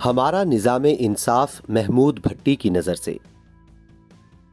हमारा निज़ाम इंसाफ महमूद भट्टी की नज़र से।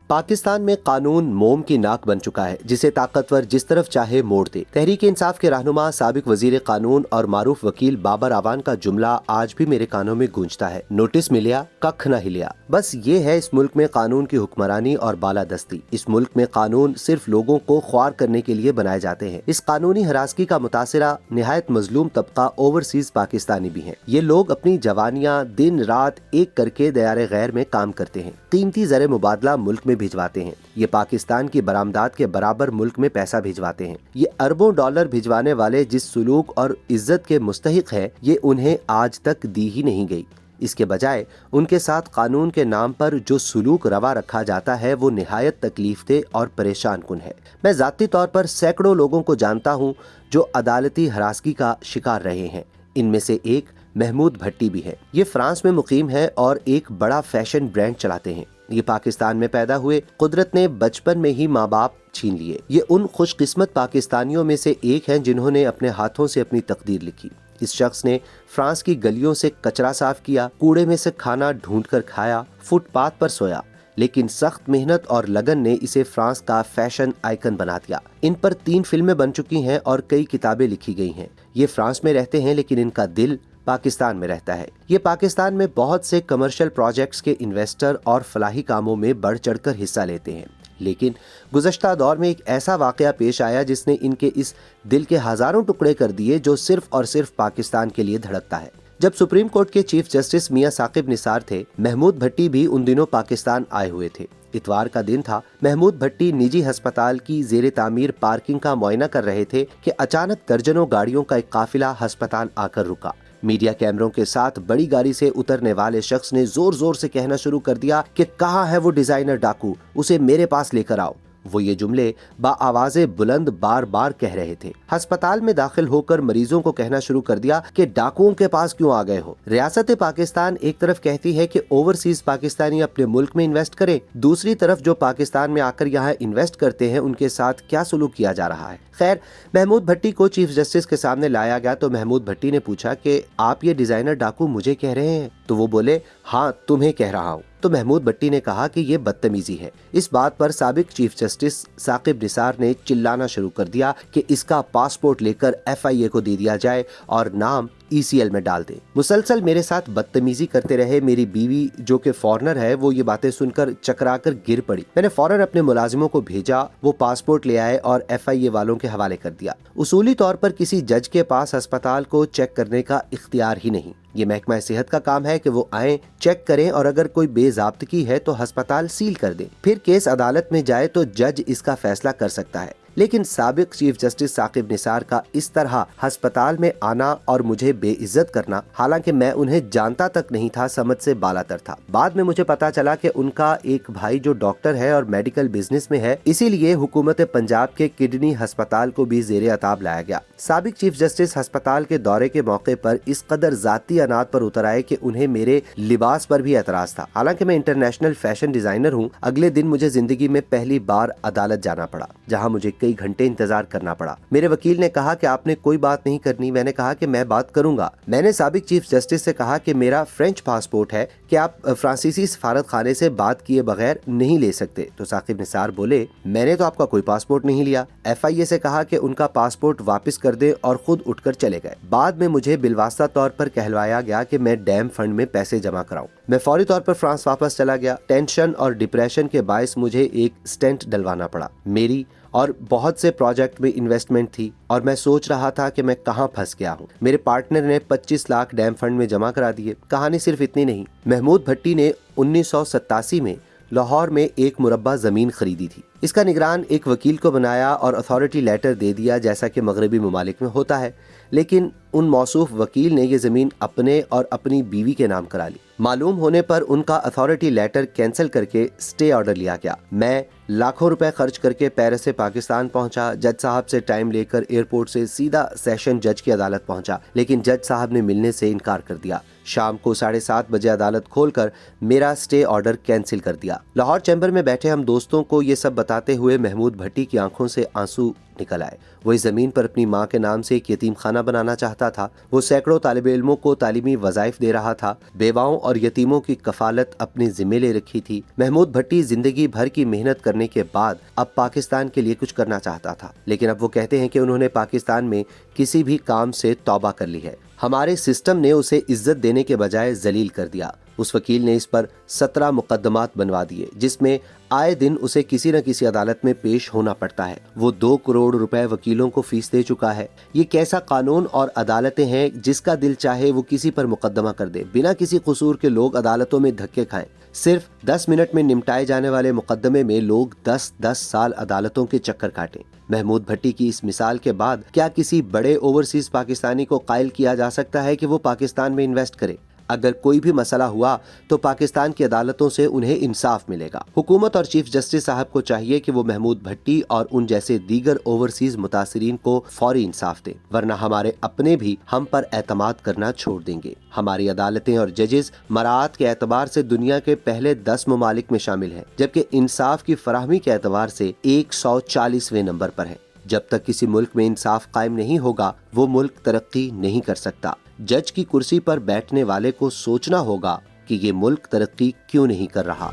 पाकिस्तान में कानून मोम की नाक बन चुका है जिसे ताकतवर जिस तरफ चाहे मोड़ दे। तहरीक इंसाफ के रहनुमा साबिक वजीर कानून और मारूफ वकील बाबर आवान का जुमला आज भी मेरे कानों में गूंजता है, नोटिस मिलिया कख न हिलिया। बस ये है इस मुल्क में कानून की हुक्मरानी और बालादस्ती। इस मुल्क में कानून सिर्फ लोगों को ख्वार करने के लिए बनाए जाते हैं। इस कानूनी हरासगी का मुतासिरा निहायत मजलूम तबका ओवरसीज पाकिस्तानी भी हैं। ये लोग अपनी जवानियाँ दिन रात एक करके दयारे गैर में काम करते हैं, कीमती ज़र मुबादला मुल्क में भिजवाते हैं। ये पाकिस्तान की बरामदात के बराबर मुल्क में पैसा भिजवाते हैं। ये अरबों डॉलर भिजवाने वाले जिस सुलूक और इज्जत के मुस्तहिक है, ये उन्हें आज तक दी ही नहीं गई। इसके बजाय उनके साथ कानून के नाम पर जो सुलूक रवा रखा जाता है वो निहायत तकलीफदेह और परेशान कुन है। मैं ज़ाती तौर पर सैकड़ों लोगों को जानता हूँ जो अदालती हरासगी का शिकार रहे हैं। इनमें से एक महमूद भट्टी भी है। ये फ्रांस में मुकीम है और एक बड़ा फैशन ब्रांड चलाते हैं। ये पाकिस्तान में पैदा हुए, कुदरत ने बचपन में ही माँ बाप छीन लिए। ये उन खुशकिस्मत पाकिस्तानियों में से एक हैं जिन्होंने अपने हाथों से अपनी तकदीर लिखी। इस शख्स ने फ्रांस की गलियों से कचरा साफ किया, कूड़े में से खाना ढूंढ कर खाया, फुटपाथ पर सोया, लेकिन सख्त मेहनत और लगन ने इसे फ्रांस का फैशन आइकन बना दिया। इन पर 3 फिल्में बन चुकी हैं और कई किताबें लिखी गई हैं। ये फ्रांस में रहते हैं लेकिन इनका दिल पाकिस्तान में रहता है। ये पाकिस्तान में बहुत से कमर्शियल प्रोजेक्ट्स के इन्वेस्टर और फलाही कामों में बढ़ चढ़कर हिस्सा लेते हैं। लेकिन गुज़श्ता दौर में एक ऐसा वाक़या पेश आया जिसने इनके इस दिल के हज़ारों टुकड़े कर दिए जो सिर्फ और सिर्फ पाकिस्तान के लिए धड़कता है। जब सुप्रीम कोर्ट के चीफ जस्टिस मियां साकिब निसार थे, महमूद भट्टी भी उन दिनों पाकिस्तान आए हुए थे। इतवार का दिन था। महमूद भट्टी निजी अस्पताल की जेर तामीर पार्किंग का मुआयना कर रहे थे कि अचानक दर्जनों गाड़ियों का एक काफिला अस्पताल आकर रुका। मीडिया कैमरों के साथ बड़ी गाड़ी से उतरने वाले शख्स ने जोर जोर से कहना शुरू कर दिया कि कहाँ है वो डिजाइनर डाकू, उसे मेरे पास लेकर आओ। वो ये जुमले बाआवाज़े बुलंद बार बार कह रहे थे। अस्पताल में दाखिल होकर मरीजों को कहना शुरू कर दिया कि डाकुओं के पास क्यों आ गए हो। रियासत पाकिस्तान एक तरफ कहती है कि ओवरसीज पाकिस्तानी अपने मुल्क में इन्वेस्ट करें, दूसरी तरफ जो पाकिस्तान में आकर यहाँ इन्वेस्ट करते हैं उनके साथ क्या सलूक किया जा रहा है। खैर, महमूद भट्टी को चीफ जस्टिस के सामने लाया गया तो महमूद भट्टी ने पूछा कि आप ये डिजाइनर डाकू मुझे कह रहे हैं? तो वो बोले, हाँ तुम्हें कह रहा हूँ। तो महमूद भट्टी ने कहा कि ये बदतमीजी है। इस बात पर साबिक चीफ जस्टिस साकिब निसार ने चिल्लाना शुरू कर दिया कि इसका पासपोर्ट लेकर FIA को दे दिया जाए और नाम ECL में डाल दे। मुसलसल मेरे साथ बदतमीजी करते रहे। मेरी बीवी जो कि फॉरेनर है वो ये बातें सुनकर चकराकर गिर पड़ी। मैंने फौरन अपने मुलाजिमों को भेजा, वो पासपोर्ट ले आए और FIA वालों के हवाले कर दिया। उसूली तौर पर किसी जज के पास अस्पताल को चेक करने का इख्तियार ही नहीं। ये महकमा सेहत का काम है कि वो आए, चेक करें और अगर कोई बेज़ाब्तगी है तो अस्पताल सील कर दे। फिर केस अदालत में जाए तो जज इसका फैसला कर सकता है। लेकिन साबिक चीफ जस्टिस साकिब निसार का इस तरह अस्पताल में आना और मुझे बेइज्जत करना, हालांकि मैं उन्हें जानता तक नहीं था, समझ से बालातर था। बाद में मुझे पता चला कि उनका एक भाई जो डॉक्टर है और मेडिकल बिजनेस में है, इसीलिए हुकूमत पंजाब के किडनी अस्पताल को भी जेरे अताब लाया गया। साबिक चीफ जस्टिस अस्पताल के दौरे के मौके पर इस कदर जाती अनात पर उतर आए कि उन्हें मेरे लिबास पर भी एतराज था। हालांकि मैं इंटरनेशनल फैशन डिजाइनर हूँ। अगले दिन मुझे जिंदगी में पहली बार अदालत जाना पड़ा, जहाँ मुझे कई घंटे इंतजार करना पड़ा। मेरे वकील ने कहा कि आपने कोई बात नहीं करनी। मैंने कहा कि मैं बात करूंगा। मैंने साबिक चीफ जस्टिस से कहा कि मेरा फ्रेंच पासपोर्ट है कि आप फ्रांसीसी सफारत खाने से बात किए बगैर नहीं ले सकते। तो साकिब निसार बोले, मैंने तो आपका कोई पासपोर्ट नहीं लिया। FIA से कहा कि उनका पासपोर्ट वापस कर दे और खुद उठकर चले गए। बाद में मुझे बिलवास्ता तौर पर कहलवाया गया कि मैं डैम फंड में पैसे जमा कराऊं। मैं फौरी तौर पर फ्रांस वापस चला गया। टेंशन और डिप्रेशन के बायस मुझे एक स्टेंट डलवाना पड़ा। मेरी और बहुत से प्रोजेक्ट में इन्वेस्टमेंट थी और मैं सोच रहा था कि मैं कहां फंस गया हूं। मेरे पार्टनर ने 25 लाख डैम फंड में जमा करा दिए। कहानी सिर्फ इतनी नहीं। महमूद भट्टी ने 1987 में लाहौर में एक मुरब्बा जमीन खरीदी थी। इसका निगरान एक वकील को बनाया और अथॉरिटी लेटर दे दिया, जैसा कि मगरबी ममालिक में होता है। लेकिन उन मौसूफ वकील ने ये जमीन अपने और अपनी बीवी के नाम करा ली। मालूम होने पर उनका अथॉरिटी लेटर कैंसिल करके स्टे ऑर्डर लिया गया। मैं लाखों रुपए खर्च करके पेरिस से पाकिस्तान पहुंचा। जज साहब से टाइम लेकर एयरपोर्ट से सीधा सेशन जज की अदालत पहुंचा, लेकिन जज साहब ने मिलने से इनकार कर दिया। शाम को 7:30 बजे अदालत खोलकर मेरा स्टे ऑर्डर कैंसिल कर दिया। लाहौर चैम्बर में बैठे हम दोस्तों को ये सब बताते हुए महमूद भट्टी की आंखों से आंसू निकल आए। वो इस जमीन पर अपनी माँ के नाम से एक यतीम खाना बनाना चाहता था। वो सैकड़ों तालिब इल्मों को तालीमी वज़ाइफ दे रहा था। बेवाओं और यतीमों की कफालत अपने जिम्मे ले रखी थी। महमूद भट्टी जिंदगी भर की मेहनत करने के बाद अब पाकिस्तान के लिए कुछ करना चाहता था, लेकिन अब वो कहते हैं कि उन्होंने पाकिस्तान में किसी भी काम से तौबा कर ली है। हमारे सिस्टम ने उसे इज्जत देने के बजाय जलील कर दिया। उस वकील ने इस पर 17 मुकदमात बनवा दिए, जिसमें आए दिन उसे किसी न किसी अदालत में पेश होना पड़ता है। वो 2 करोड़ रुपए वकीलों को फीस दे चुका है। ये कैसा कानून और अदालतें हैं जिसका दिल चाहे वो किसी पर मुकदमा कर दे। बिना किसी कसूर के लोग अदालतों में धक्के खाएं। सिर्फ 10 मिनट में निपटाए जाने वाले मुकदमे में लोग 10-10 साल अदालतों के चक्कर काटें। महमूद भट्टी की इस मिसाल के बाद क्या किसी बड़े ओवरसीज पाकिस्तानी को कायल किया जा सकता है कि वो पाकिस्तान में इन्वेस्ट करे? अगर कोई भी मसला हुआ तो पाकिस्तान की अदालतों से उन्हें इंसाफ मिलेगा। हुकूमत और चीफ जस्टिस साहब को चाहिए कि वो महमूद भट्टी और उन जैसे दीगर ओवरसीज मुतासिरीन को फौरी इंसाफ दे, वरना हमारे अपने भी हम पर एतमाद करना छोड़ देंगे। हमारी अदालतें और जजेस मराआत के एतबार से दुनिया के पहले 10 ममालिक में शामिल हैं, जबकि इंसाफ की फराहमी के एतबार से 140वें नंबर पर है। जब तक किसी मुल्क में इंसाफ कायम नहीं होगा, वो मुल्क तरक्की नहीं कर सकता। जज की कुर्सी पर बैठने वाले को सोचना होगा कि ये मुल्क तरक्की क्यों नहीं कर रहा।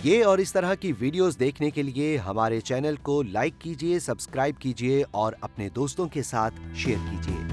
ये और इस तरह की वीडियोस देखने के लिए हमारे चैनल को लाइक कीजिए, सब्सक्राइब कीजिए और अपने दोस्तों के साथ शेयर कीजिए।